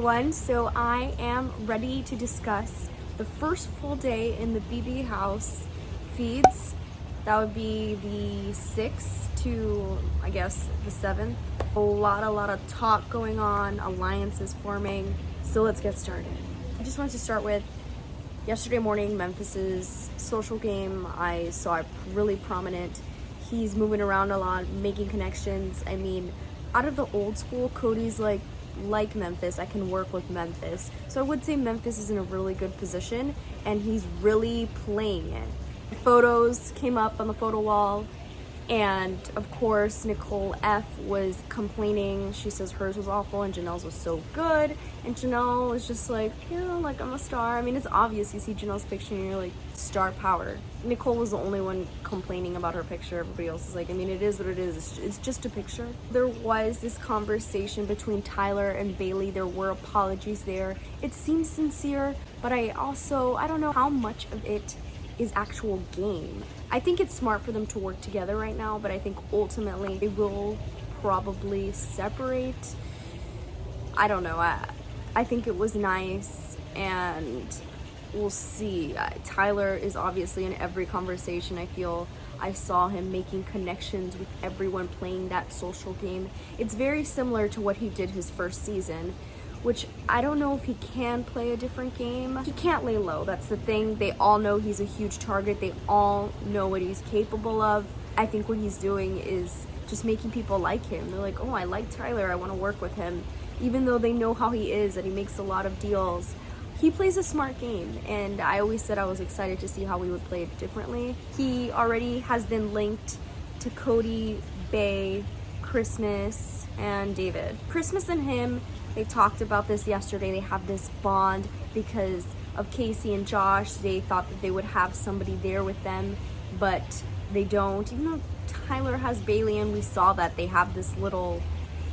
everyone. So I am ready to discuss the first full day in the BB house feeds. That would be the 6th to, I guess, the 7th. A lot of talk going on, alliances forming. So let's get started. I just wanted to start with yesterday morning, Memphis's social game. I saw it really prominent. He's moving around a lot, making connections. I mean, out of the old school, Cody's like Memphis. I can work with Memphis. So I would say Memphis is in a really good position and he's really playing it. Photos came up on the photo wall, and of course Nicole F was complaining. She says hers was awful and Janelle's was so good, and Janelle was just like, like I'm a star. I mean, it's obvious. You see Janelle's picture and you're like, star power. Nicole was the only one complaining about her picture. Everybody else is like, I mean, it is what it is. It's just a picture. There was this conversation between Tyler and Bailey. There were apologies there. It seems sincere, but I don't know how much of it is actual game. I think it's smart for them to work together right now, but I think ultimately they will probably separate. I don't know. I think it was nice, and we'll see. Tyler is obviously in every conversation. I feel I saw him making connections with everyone, playing that social game. It's very similar to what he did his first season, which I don't know if he can play a different game. He can't lay low, that's the thing. They all know he's a huge target. They all know what he's capable of. I think what he's doing is just making people like him. They're like, oh, I like Tyler, I wanna work with him. Even though they know how he is, that he makes a lot of deals. He plays a smart game, and I always said I was excited to see how we would play it differently. He already has been linked to Cody, Bay, Christmas, and David. Christmas and him, they talked about this yesterday. They have this bond because of Casey and Josh. They thought that they would have somebody there with them, but they don't. Even though Tyler has Bailey, and we saw that they have this little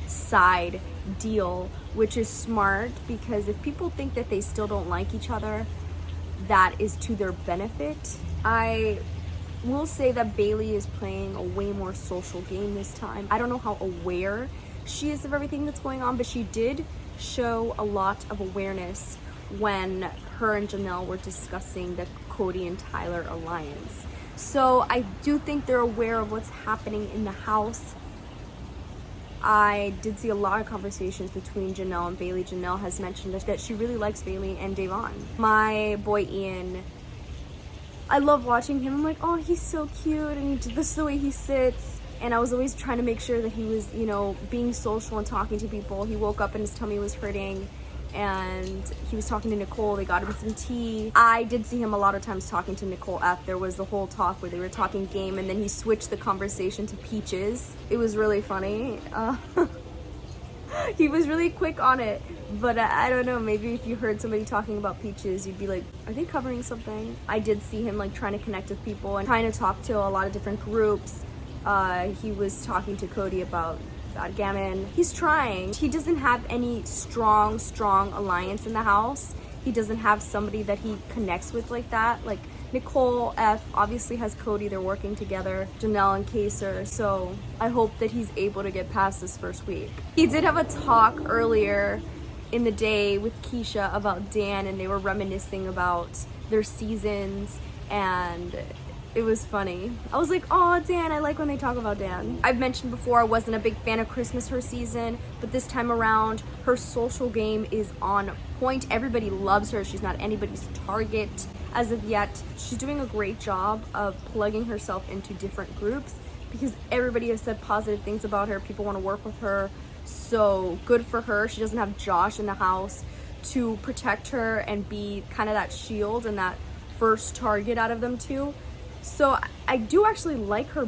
side deal, which is smart, because if people think that they still don't like each other, that is to their benefit. I will say that Bailey is playing a way more social game this time. I don't know how aware she is of everything that's going on, but she did show a lot of awareness when her and Janelle were discussing the Cody and Tyler alliance. So I do think they're aware of what's happening in the house. I did see a lot of conversations between Janelle and Bailey. Janelle has mentioned that she really likes Bailey and Davon. My boy Ian, I love watching him. I'm like, oh, he's so cute, and this is the way he sits. And I was always trying to make sure that he was, being social and talking to people. He woke up and his tummy was hurting, and he was talking to Nicole. They got him some tea. I did see him a lot of times talking to Nicole F. There was the whole talk where they were talking game, and then he switched the conversation to Peaches. It was really funny. He was really quick on it, but I don't know, maybe if you heard somebody talking about Peaches, you'd be like, are they covering something? I did see him trying to connect with people and trying to talk to a lot of different groups. He was talking to Cody about Gammon. He's trying. He doesn't have any strong alliance in the house. He doesn't have somebody that he connects with like that. Like Nicole F obviously has Cody. They're working together. Janelle and Kaser. So I hope that he's able to get past this first week. He did have a talk earlier in the day with Keisha about Dan, and they were reminiscing about their seasons, and it was funny. I was like, oh, Dan, I like when they talk about Dan. I've mentioned before I wasn't a big fan of Christmas her season, but this time around, her social game is on point. Everybody loves her. She's not anybody's target as of yet. She's doing a great job of plugging herself into different groups because everybody has said positive things about her. People want to work with her. So good for her. She doesn't have Josh in the house to protect her and be kind of that shield and that first target out of them two. So I do actually like her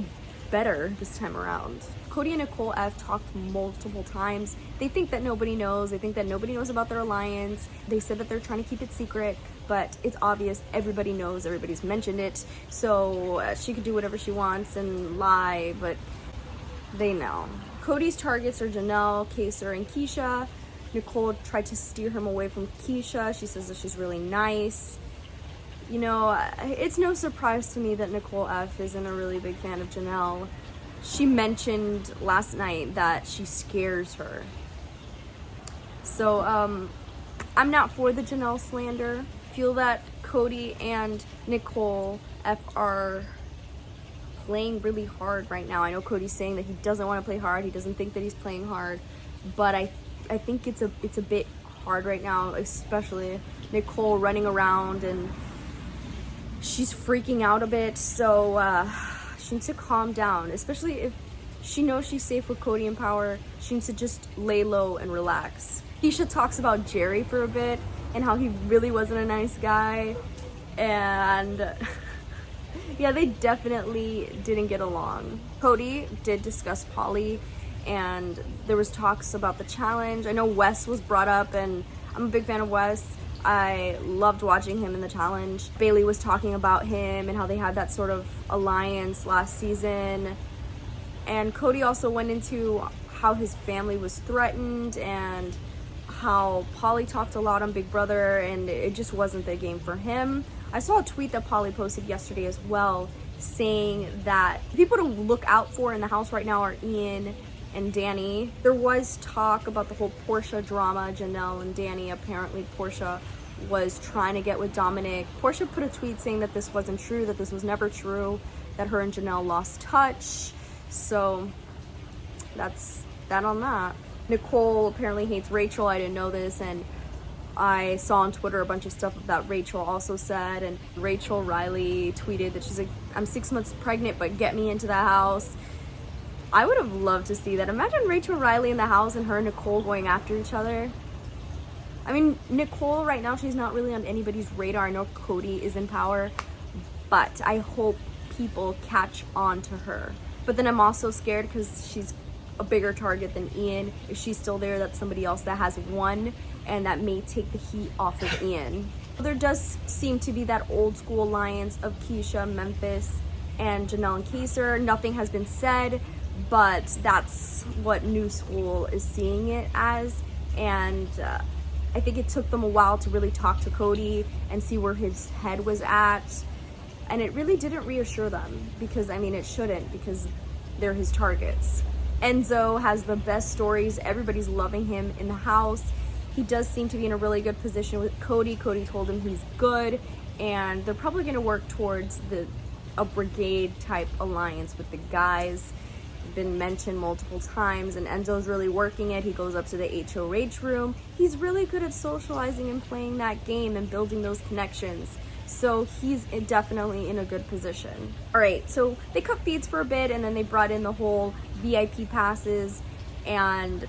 better this time around. Cody and Nicole F talked multiple times. They think that nobody knows. They think that nobody knows about their alliance. They said that they're trying to keep it secret, but it's obvious. Everybody knows. Everybody's mentioned it. So she could do whatever she wants and lie, but they know. Cody's targets are Janelle, Kaser, and Keisha. Nicole tried to steer him away from Keisha. She says that she's really nice. It's no surprise to me that Nicole F isn't a really big fan of Janelle. She mentioned last night that she scares her. So I'm not for the Janelle slander. I feel that Cody and Nicole F are playing really hard right now. I know Cody's saying that he doesn't want to play hard. He doesn't think that he's playing hard, but I think it's a bit hard right now, especially Nicole running around and she's freaking out a bit. So she needs to calm down, especially if she knows she's safe with Cody in power. She needs to just lay low and relax. Keisha talks about Jerry for a bit and how he really wasn't a nice guy, and yeah, they definitely didn't get along. Cody did discuss Polly, and there was talks about the challenge. I know Wes was brought up, and I'm a big fan of Wes. I loved watching him in the challenge. Bailey was talking about him and how they had that sort of alliance last season. And Cody also went into how his family was threatened and how Polly talked a lot on Big Brother, and it just wasn't the game for him. I saw a tweet that Polly posted yesterday as well, saying that people to look out for in the house right now are Ian and Danny. There was talk about the whole Portia drama, Janelle and Danny. Apparently Portia was trying to get with Dominic. Portia put a tweet saying that this wasn't true, that this was never true, that her and Janelle lost touch. So that's that on that. Nicole apparently hates Rachel. I didn't know this, and I saw on Twitter a bunch of stuff that Rachel also said, and Rachel Riley tweeted that she's like, I'm 6 months pregnant, but get me into the house. I would have loved to see that. Imagine Rachel Riley in the house and her and Nicole going after each other. I mean, Nicole right now, she's not really on anybody's radar. I know Cody is in power, but I hope people catch on to her. But then I'm also scared because she's a bigger target than Ian. If she's still there, that's somebody else that has won, and that may take the heat off of Ian. There does seem to be that old school alliance of Keisha, Memphis, and Janelle and Kaysar. Nothing has been said, but that's what New School is seeing it as. And I think it took them a while to really talk to Cody and see where his head was at. And it really didn't reassure them, because, I mean, it shouldn't, because they're his targets. Enzo has the best stories. Everybody's loving him in the house. He does seem to be in a really good position with Cody. Cody told him he's good, and they're probably going to work towards a brigade type alliance with the guys. Been mentioned multiple times, and Enzo's really working it. He goes up to the HOH room. He's really good at socializing and playing that game and building those connections. So he's definitely in a good position. All right, so they cut feeds for a bit, and then they brought in the whole VIP passes, and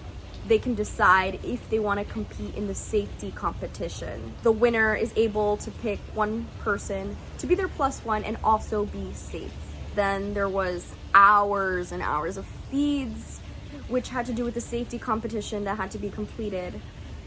they can decide if they want to compete in the safety competition. The winner is able to pick one person to be their +1 and also be safe. Then there was hours and hours of feeds, which had to do with the safety competition that had to be completed.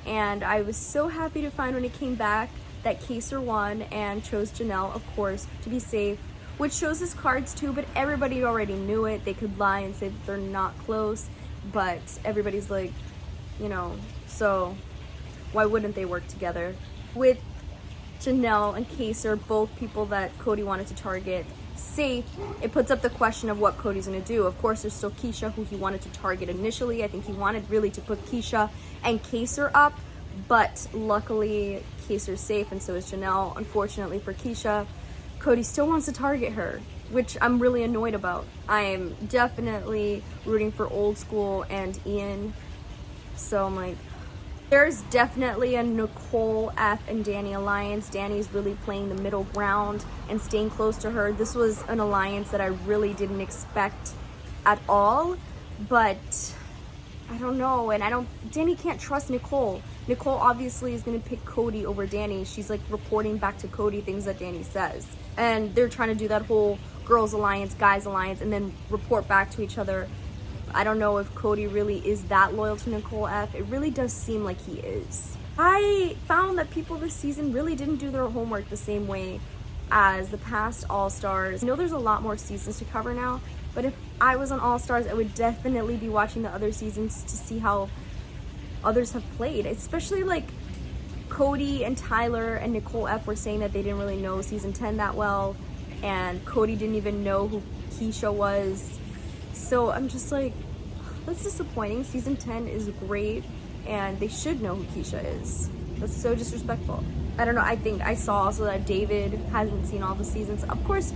And I was so happy to find when it came back that Kaysar won and chose Janelle, of course, to be safe, which shows his cards too, but everybody already knew it. They could lie and say that they're not close, but everybody's like, you know, so why wouldn't they work together? With Janelle and Kaysar, both people that Cody wanted to target, safe, it puts up the question of what Cody's going to do. Of course, there's still Keisha, who he wanted to target initially. I think he wanted really to put Keisha and Kaysar up, but luckily Kaysar's safe and so is Janelle. Unfortunately for Keisha, Cody still wants to target her, which I'm really annoyed about. I'm definitely rooting for Old School and Ian, so I'm like, there's definitely a Nicole F and Danny alliance. Danny's really playing the middle ground and staying close to her. This was an alliance that I really didn't expect at all, but I don't know, and Danny can't trust Nicole. Nicole obviously is going to pick Cody over Danny. She's like reporting back to Cody things that Danny says. And they're trying to do that whole girls alliance, guys alliance, and then report back to each other. I don't know if Cody really is that loyal to Nicole F. It really does seem like he is. I found that people this season really didn't do their homework the same way as the past All-Stars. I know there's a lot more seasons to cover now, but if I was on All-Stars, I would definitely be watching the other seasons to see how others have played. Especially like Cody and Tyler and Nicole F were saying that they didn't really know season 10 that well, and Cody didn't even know who Keisha was. So I'm just like, that's disappointing. Season 10 is great, and they should know who Keisha is. That's so disrespectful. I don't know. I think I saw also that David hasn't seen all the seasons. Of course,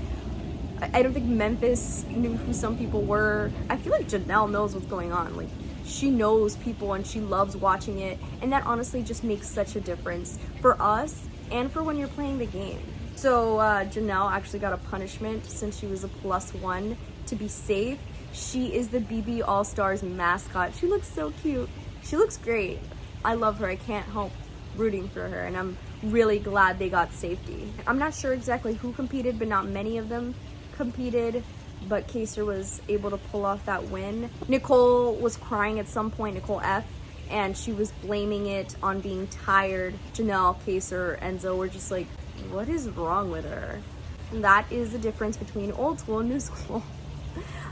I don't think Memphis knew who some people were. I feel like Janelle knows what's going on. Like, she knows people and she loves watching it. And that honestly just makes such a difference for us and for when you're playing the game. So Janelle actually got a punishment since she was a +1 to be safe. She is the BB All-Stars mascot. She looks so cute. She looks great. I love her. I can't help rooting for her, and I'm really glad they got safety. I'm not sure exactly who competed, but not many of them competed, but Kaysar was able to pull off that win. Nicole was crying at some point, Nicole F, and she was blaming it on being tired. Janelle, Kaysar, Enzo were just like, what is wrong with her? And that is the difference between old school and new school.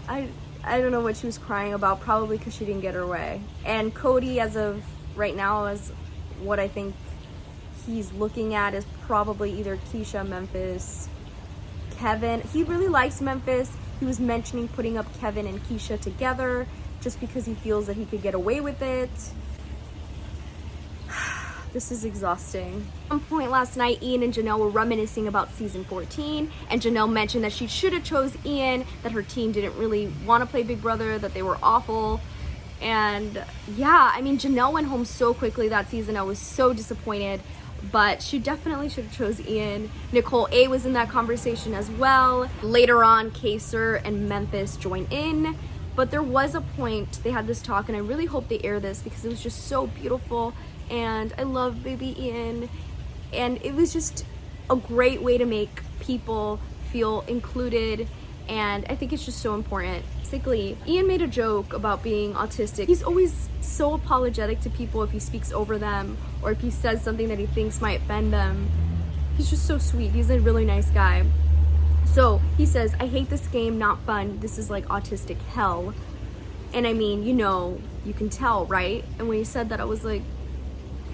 I don't know what she was crying about, probably because she didn't get her way. And Cody, as of right now, is what I think he's looking at is probably either Keisha, Memphis, Kevin. He really likes Memphis. He was mentioning putting up Kevin and Keisha together just because he feels that he could get away with it. This is exhausting. At one point last night, Ian and Janelle were reminiscing about season 14, and Janelle mentioned that she should have chose Ian, that her team didn't really want to play Big Brother, that they were awful. And yeah, I mean, Janelle went home so quickly that season. I was so disappointed, but she definitely should have chose Ian. Nicole A was in that conversation as well. Later on, Kaysar and Memphis joined in, but there was a point they had this talk, and I really hope they air this because it was just so beautiful. And I love baby Ian, and it was just a great way to make people feel included, and I think it's just so important. Basically, Ian made a joke about being autistic. He's always so apologetic to people if he speaks over them or if he says something that he thinks might offend them. He's just so sweet. He's a really nice guy. So he says, I hate this game, not fun. This is like autistic hell. And I mean, you know, you can tell, right? And when he said that, I was like,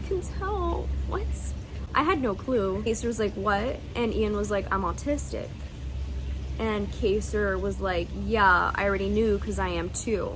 can tell what? I had no clue. Kaysar was like, what? And Ian was like, I'm autistic. And Kaysar was like, yeah, I already knew because I am too.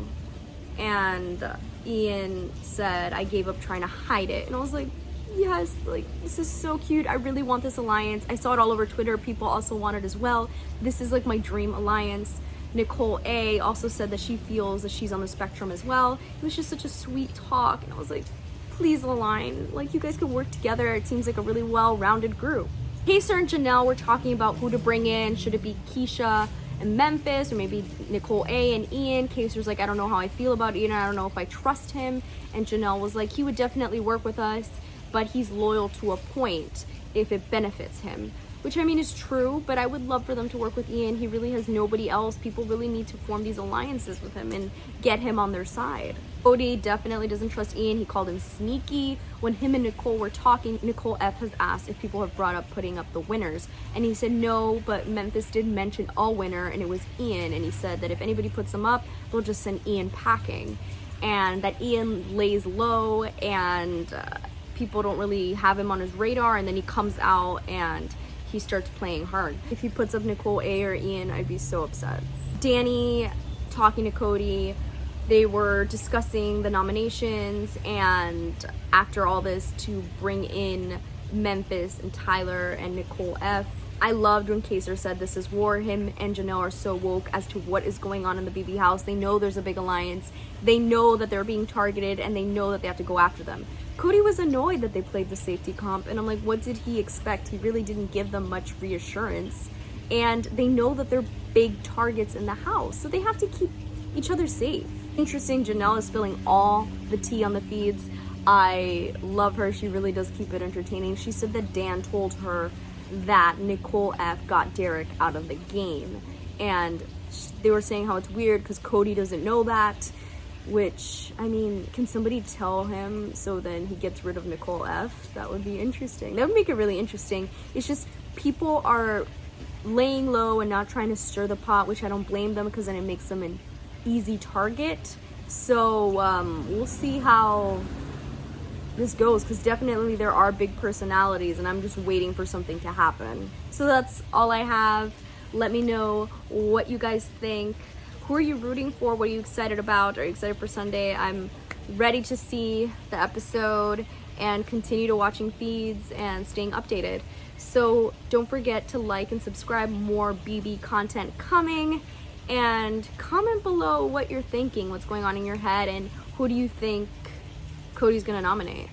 And Ian said, I gave up trying to hide it. And I was like, yes, like, this is so cute. I really want this alliance. I saw it all over Twitter. People also want it as well. This is like my dream alliance. Nicole A also said that she feels that she's on the spectrum as well. It was just such a sweet talk. And I was like, please align. Like, you guys could work together. It seems like a really well-rounded group. Kaysar and Janelle were talking about who to bring in. Should it be Keisha and Memphis, or maybe Nicole A and Ian? Kaysar's like, I don't know how I feel about Ian. I don't know if I trust him. And Janelle was like, he would definitely work with us, but he's loyal to a point if it benefits him. Which, I mean, is true, but I would love for them to work with Ian. He really has nobody else. People really need to form these alliances with him and get him on their side. Cody definitely doesn't trust Ian. He called him sneaky. When him and Nicole were talking, Nicole F has asked if people have brought up putting up the winners. And he said no, but Memphis did mention a winner, and it was Ian. And he said that if anybody puts them up, they'll just send Ian packing. And that Ian lays low, and people don't really have him on his radar, and then he comes out and he starts playing hard. If he puts up Nicole A or Ian, I'd be so upset. Danny talking to Cody, they were discussing the nominations, and after all this, to bring in Memphis and Tyler and Nicole F. I loved when Kaysar said this is war. Him and Janelle are so woke as to what is going on in the BB house. They know there's a big alliance. They know that they're being targeted, and they know that they have to go after them. Cody was annoyed that they played the safety comp, and I'm like, what did he expect? He really didn't give them much reassurance. And they know that they're big targets in the house, so they have to keep each other safe. Interesting, Janelle is spilling all the tea on the feeds. I love her. She really does keep it entertaining. She said that Dan told her that Nicole F got Derek out of the game, and they were saying how it's weird because Cody doesn't know that, which, I mean, can somebody tell him so then he gets rid of Nicole F? That would be interesting. That would make it really interesting. It's just people are laying low and not trying to stir the pot, which I don't blame them because then it makes them an easy target. So we'll see how this goes, because definitely there are big personalities, and I'm just waiting for something to happen. So that's all I have. Let me know what you guys think. Who are you rooting for? What are you excited about? Are you excited for Sunday? I'm ready to see the episode, and continue to watching feeds and staying updated. So don't forget to like and subscribe. More BB content coming, and comment below what you're thinking, what's going on in your head, and who do you think Cody's gonna nominate.